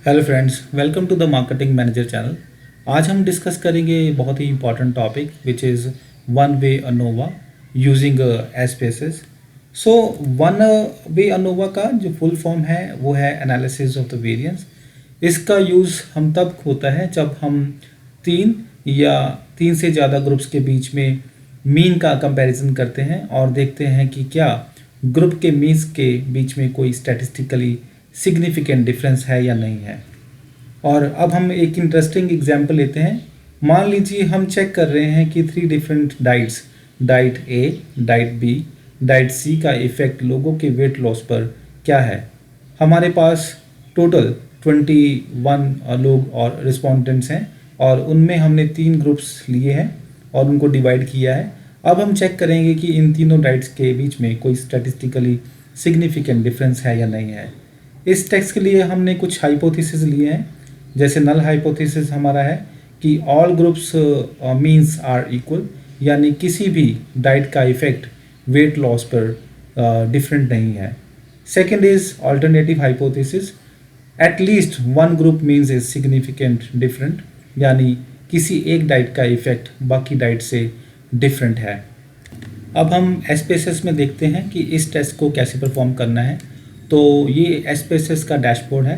Hello friends, welcome to the marketing manager channel. आज हम discuss करेंगे बहुत ही important topic which is one way ANOVA using SPSS. So one way ANOVA का जो full form है वो है एनालिसिस ऑफ द वेरिएंस। इसका यूज़ हम तब होता है जब हम तीन या तीन से ज़्यादा ग्रुप्स के बीच में मीन का कंपैरिजन करते हैं और देखते हैं कि क्या ग्रुप के मीन्स के बीच में कोई स्टैटिस्टिकली सिग्निफिकेंट डिफरेंस है या नहीं है। और अब हम एक इंटरेस्टिंग एग्जांपल लेते हैं। मान लीजिए हम चेक कर रहे हैं कि थ्री डिफरेंट डाइट्स, डाइट ए, डाइट बी, डाइट सी का इफेक्ट लोगों के वेट लॉस पर क्या है। हमारे पास टोटल 21 लोग और रिस्पोंडेंट्स हैं और उनमें हमने तीन ग्रुप्स लिए हैं और उनको डिवाइड किया है। अब हम चेक करेंगे कि इन तीनों डाइट्स के बीच में कोई स्टैटिस्टिकली सिग्निफिकेंट डिफरेंस है या नहीं है। इस टेक्स्ट के लिए हमने कुछ हाइपोथेसिस लिए हैं। जैसे नल हाइपोथेसिस हमारा है कि all groups means are equal, यानी किसी भी डाइट का इफेक्ट वेट लॉस पर डिफरेंट नहीं है। Second is alternative hypothesis, at least one group means is significant different, यानी किसी एक डाइट का इफेक्ट बाकी डाइट से डिफरेंट है। अब हम एसपीएसएस में देखते हैं कि इस टेस्ट को कैसे परफॉर्म करना है। तो ये एसपीएसएस का डैशबोर्ड है।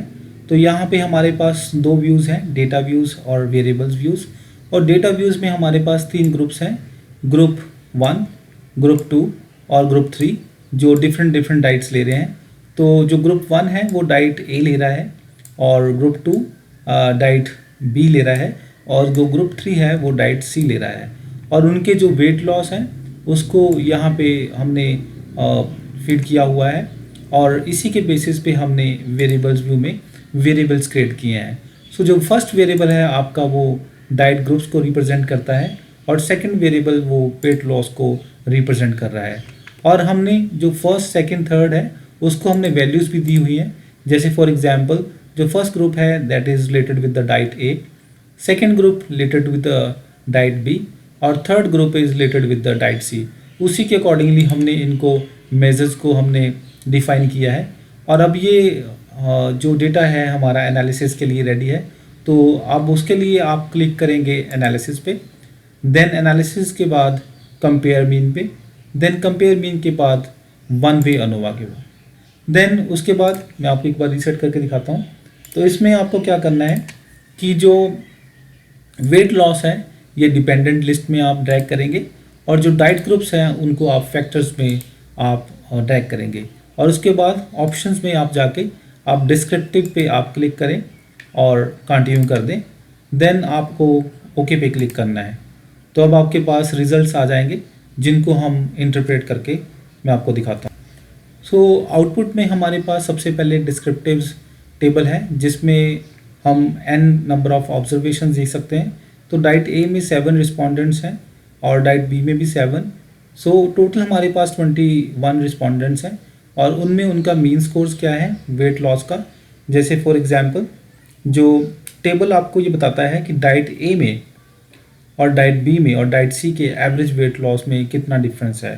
तो यहाँ पे हमारे पास दो व्यूज़ हैं, डेटा व्यूज़ और वेरिएबल्स व्यूज़। और डेटा व्यूज़ में हमारे पास तीन ग्रुप्स हैं, ग्रुप 1, ग्रुप 2 और ग्रुप 3, जो डिफरेंट डिफरेंट डाइट्स ले रहे हैं। तो जो ग्रुप 1 है वो डाइट ए ले रहा है और ग्रुप 2 डाइट बी ले रहा है और जो ग्रुप 3 है वो डाइट सी ले रहा है। और उनके जो वेट लॉस हैं उसको यहाँ पे हमने फीड किया हुआ है और इसी के बेसिस पे हमने वेरिएबल्स व्यू में वेरिएबल्स क्रिएट किए हैं। सो जो फर्स्ट वेरिएबल है आपका वो डाइट ग्रुप्स को रिप्रेजेंट करता है और सेकंड वेरिएबल वो वेट लॉस को रिप्रेजेंट कर रहा है। और हमने जो फर्स्ट, सेकंड, थर्ड है उसको हमने वैल्यूज़ भी दी हुई हैं। जैसे फॉर एग्जांपल जो फर्स्ट ग्रुप है that is related with the diet A, second group related with the diet B और third group is related with the diet C. उसी के अकॉर्डिंगली हमने इनको मेजर्स को हमने डिफ़ाइन किया है। और अब ये जो डेटा है हमारा एनालिसिस के लिए रेडी है। तो अब उसके लिए आप क्लिक करेंगे एनालिसिस पे, देन एनालिसिस के बाद कंपेयर मीन पे, देन कंपेयर मीन के बाद वन वे अनोवा के बाद, देन उसके बाद मैं आपको एक बार रीसेट करके दिखाता हूँ। तो इसमें आपको क्या करना है कि जो वेट लॉस है ये डिपेंडेंट लिस्ट में आप ड्रैग करेंगे और जो डाइट ग्रुप्स हैं उनको आप फैक्टर्स में आप ड्रैग करेंगे और उसके बाद ऑप्शंस में आप जाके आप डिस्क्रिप्टिव पे आप क्लिक करें और कंटिन्यू कर दें, देन आपको ओके पे क्लिक करना है। तो अब आपके पास रिजल्ट्स आ जाएंगे जिनको हम इंटरप्रेट करके मैं आपको दिखाता हूँ। सो आउटपुट में हमारे पास सबसे पहले डिस्क्रिप्टिव्स टेबल है जिसमें हम n नंबर ऑफ ऑब्जर्वेशन देख सकते हैं। तो डाइट ए में 7 रिस्पोंडेंट्स हैं और डाइट बी में भी 7। सो टोटल हमारे पास 21 रिस्पोंडेंट्स हैं और उनमें उनका मीन स्कोर्स क्या है वेट लॉस का। जैसे फॉर एग्जांपल जो टेबल आपको ये बताता है कि डाइट ए में और डाइट बी में और डाइट सी के एवरेज वेट लॉस में कितना डिफरेंस है।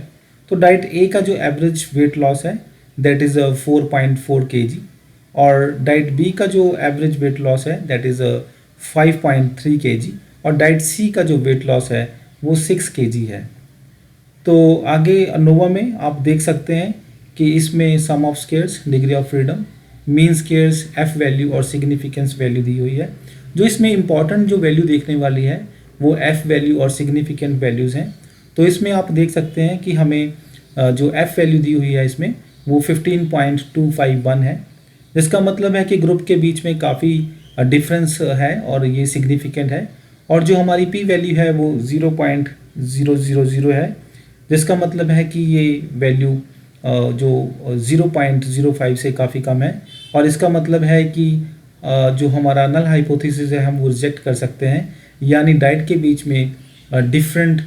तो डाइट ए का जो एवरेज वेट लॉस है दैट इज़ 4.4 kg और डाइट बी का जो एवरेज वेट लॉस है दैट इज़ 5.3 kg और डाइट सी का जो वेट लॉस है वो 6 kg है। तो आगे अनोवा में आप देख सकते हैं कि इसमें sum of squares, degree of freedom, mean squares, F value और सिग्निफिकेंस वैल्यू दी हुई है। जो इसमें इंपॉर्टेंट जो वैल्यू देखने वाली है वो एफ वैल्यू और सिग्निफिकेंट वैल्यूज़ हैं। तो इसमें आप देख सकते हैं कि हमें जो एफ वैल्यू दी हुई है इसमें वो 15.251 है, जिसका मतलब है कि ग्रुप के बीच में काफ़ी डिफरेंस है और ये सिग्निफिकेंट है। और जो हमारी पी वैल्यू है वो 0.000 है, जिसका मतलब है कि ये वैल्यू जो 0.05 से काफ़ी कम है और इसका मतलब है कि जो हमारा नल हाइपोथेसिस है हम वो रिजेक्ट कर सकते हैं, यानी डाइट के बीच में डिफरेंट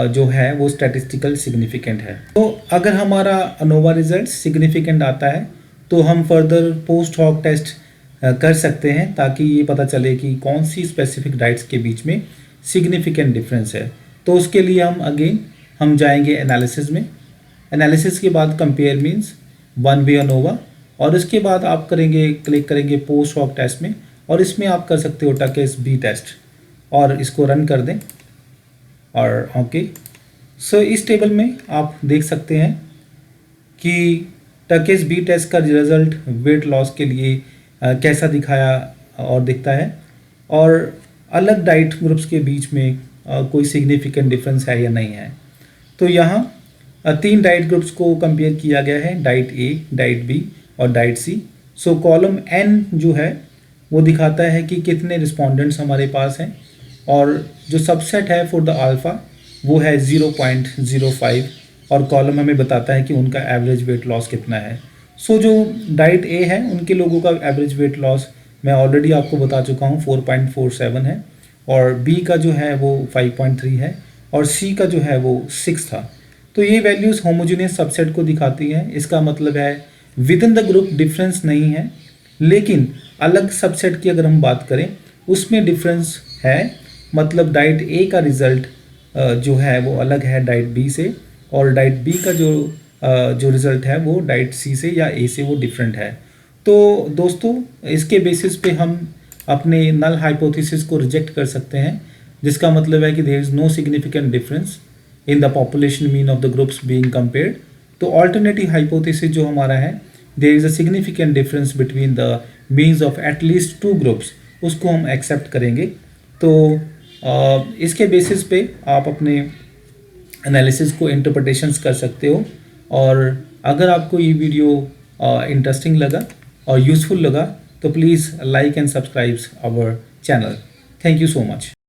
जो है वो स्टैटिस्टिकल सिग्निफिकेंट है। तो अगर हमारा अनोवा रिजल्ट सिग्निफिकेंट आता है तो हम फर्दर पोस्ट हॉक टेस्ट कर सकते हैं ताकि ये पता चले कि कौन सी स्पेसिफिक डाइट्स के बीच में सिग्निफिकेंट डिफरेंस है। तो उसके लिए हम जाएंगे एनालिसिस में। एनालिसिस के बाद compare means one way ANOVA और इसके बाद आप करेंगे क्लिक करेंगे पोस्ट हॉक टेस्ट में, और इसमें आप कर सकते हो टकेस बी टेस्ट, और इसको रन कर दें और ओके। सो इस टेबल में आप देख सकते हैं कि टकेस बी टेस्ट का रिजल्ट वेट लॉस के लिए कैसा दिखाया और दिखता है, और अलग डाइट ग्रुप्स के बीच में कोई सिग्निफिकेंट डिफरेंस है या नहीं है। तो यहाँ 3 डाइट ग्रुप्स को कंपेयर किया गया है, डाइट ए, डाइट बी और डाइट सी। सो कॉलम एन जो है वो दिखाता है कि कितने रिस्पोंडेंट्स हमारे पास हैं, और जो सबसेट है फॉर द अल्फ़ा वो है 0.05, और कॉलम हमें बताता है कि उनका एवरेज वेट लॉस कितना है। सो जो डाइट ए है उनके लोगों का एवरेज वेट लॉस मैं ऑलरेडी आपको बता चुका हूँ 4.47 है, और बी का जो है वो 5.3 है, और सी का जो है वो 6 था। तो ये वैल्यूज़ होमोजेनियस सबसेट को दिखाती हैं। इसका मतलब है with in the group difference नहीं है, लेकिन अलग सबसेट की अगर हम बात करें उसमें डिफरेंस है। मतलब डाइट ए का रिज़ल्ट जो है वो अलग है डाइट बी से, और डाइट बी का जो रिज़ल्ट है वो डाइट सी से या ए से वो डिफरेंट है। तो दोस्तों इसके बेसिस पे हम अपने नल हाइपोथेसिस को रिजेक्ट कर सकते हैं, जिसका मतलब है कि there is no significant difference in the population mean of the groups being compared. तो ऑल्टरनेटिव हाइपोथेसिस जो हमारा है, there is a significant difference between the means of at least 2 groups, उसको हम एक्सेप्ट करेंगे। तो इसके बेसिस पे आप अपने एनालिसिस को इंटरप्रिटेशंस कर सकते हो। और अगर आपको ये वीडियो इंटरेस्टिंग लगा और यूज़फुल लगा तो please like and subscribe our channel. Thank you so much.